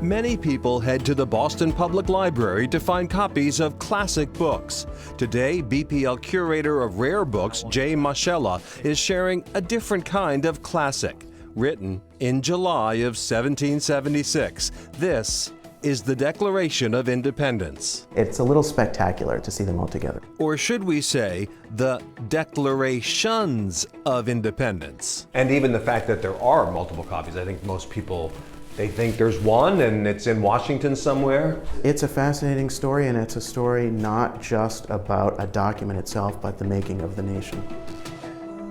Many people head to the Boston Public Library to find copies of classic books. Today, BPL curator of rare books, Jay Moschella, is sharing a different kind of classic, written in July of 1776. This is the Declaration of Independence. It's a little spectacular to see them all together. Or should we say, the Declarations of Independence. And even the fact that there are multiple copies, I think most people, they think there's one and it's in Washington somewhere. It's a fascinating story, and it's a story not just about a document itself, but the making of the nation.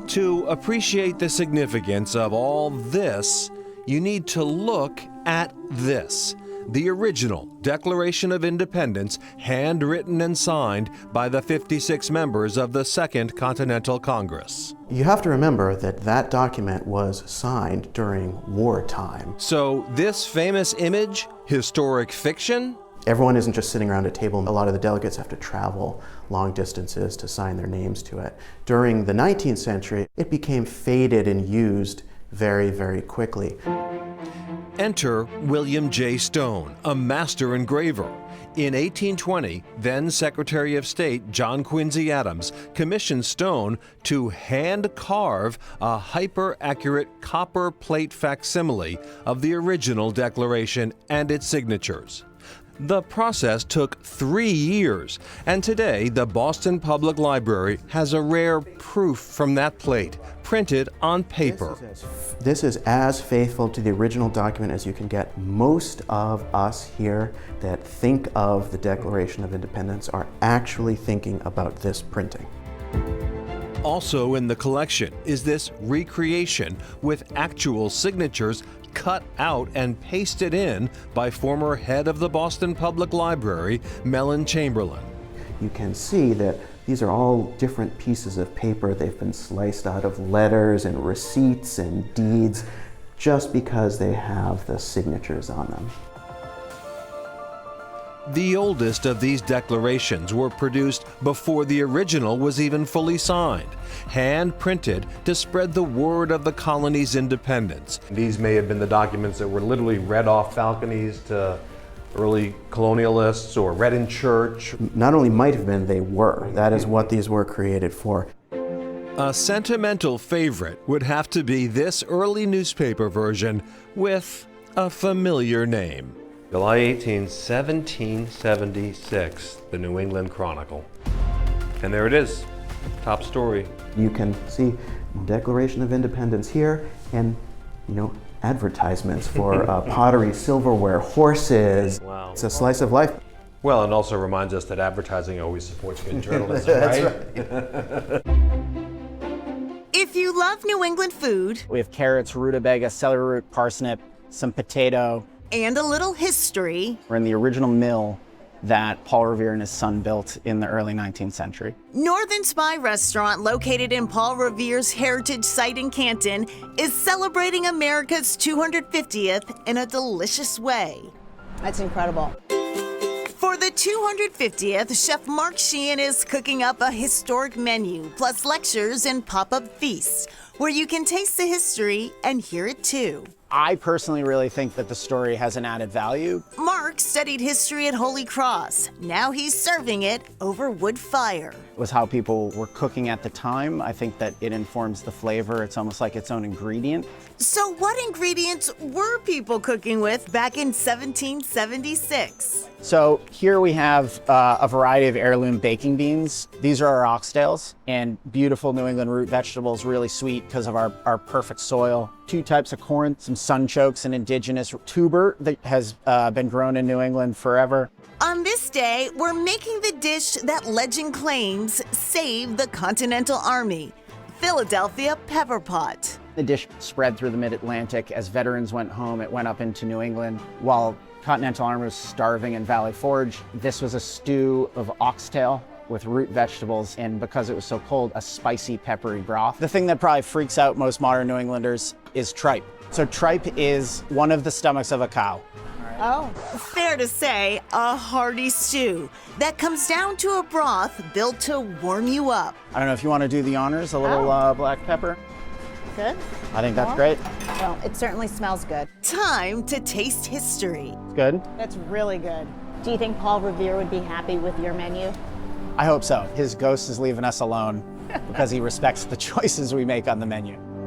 To appreciate the significance of all this, you need to look at this. The original Declaration of Independence, handwritten and signed by the 56 members of the Second Continental Congress. You have to remember that that document was signed during wartime. So this famous image, historic fiction? Everyone isn't just sitting around a table. A lot of the delegates have to travel long distances to sign their names to it. During the 19th century, it became faded and used very, very quickly. Enter William J. Stone, a master engraver. In 1820, then Secretary of State John Quincy Adams commissioned Stone to hand carve a hyper-accurate copper plate facsimile of the original Declaration and its signatures. The process took 3 years, and today the Boston Public Library has a rare proof from that plate, printed on paper. This is as faithful to the original document as you can get. Most of us here that think of the Declaration of Independence are actually thinking about this printing. Also in the collection is this recreation with actual signatures cut out and pasted in by former head of the Boston Public Library, Mellon Chamberlain. You can see that these are all different pieces of paper. They've been sliced out of letters and receipts and deeds just because they have the signatures on them. The oldest of these declarations were produced before the original was even fully signed, hand-printed to spread the word of the colony's independence. These may have been the documents that were literally read off balconies to early colonialists or read in church. Not only might have been, they were. That is what these were created for. A sentimental favorite would have to be this early newspaper version with a familiar name. July 18, 1776, the New England Chronicle. And there it is, top story. You can see Declaration of Independence here and, advertisements for pottery, silverware, horses. Wow. It's a slice of life. Well, it also reminds us that advertising always supports good journalism, right? That's right. If you love New England food, we have carrots, rutabaga, celery root, parsnip, some potato, and a little history. We're in the original mill that Paul Revere and his son built in the early 19th century. Northern Spy Restaurant, located in Paul Revere's heritage site in Canton, is celebrating America's 250th in a delicious way. That's incredible. For the 250th, Chef Mark Sheehan is cooking up a historic menu, plus lectures and pop-up feasts, where you can taste the history and hear it too. I personally really think that the story has an added value. Mark studied history at Holy Cross. Now he's serving it over wood fire. It was how people were cooking at the time. I think that it informs the flavor. It's almost like its own ingredient. So what ingredients were people cooking with back in 1776? So here we have a variety of heirloom baking beans. These are our oxtails, and beautiful New England root vegetables, really sweet because of our perfect soil. 2 types of corn, some sunchokes, an indigenous tuber that has been grown in New England forever. On this day, we're making the dish that legend claims saved the Continental Army, Philadelphia pepper pot. The dish spread through the mid-Atlantic. As veterans went home, it went up into New England. While Continental Army was starving in Valley Forge, this was a stew of oxtail with root vegetables, and because it was so cold, a spicy, peppery broth. The thing that probably freaks out most modern New Englanders is tripe. So tripe is one of the stomachs of a cow. Oh. Fair to say, a hearty stew that comes down to a broth built to warm you up. I don't know if you want to do the honors, a little black pepper. Good? I think that's great. Well, it certainly smells good. Time to taste history. It's good. That's really good. Do you think Paul Revere would be happy with your menu? I hope so. His ghost is leaving us alone because he respects the choices we make on the menu.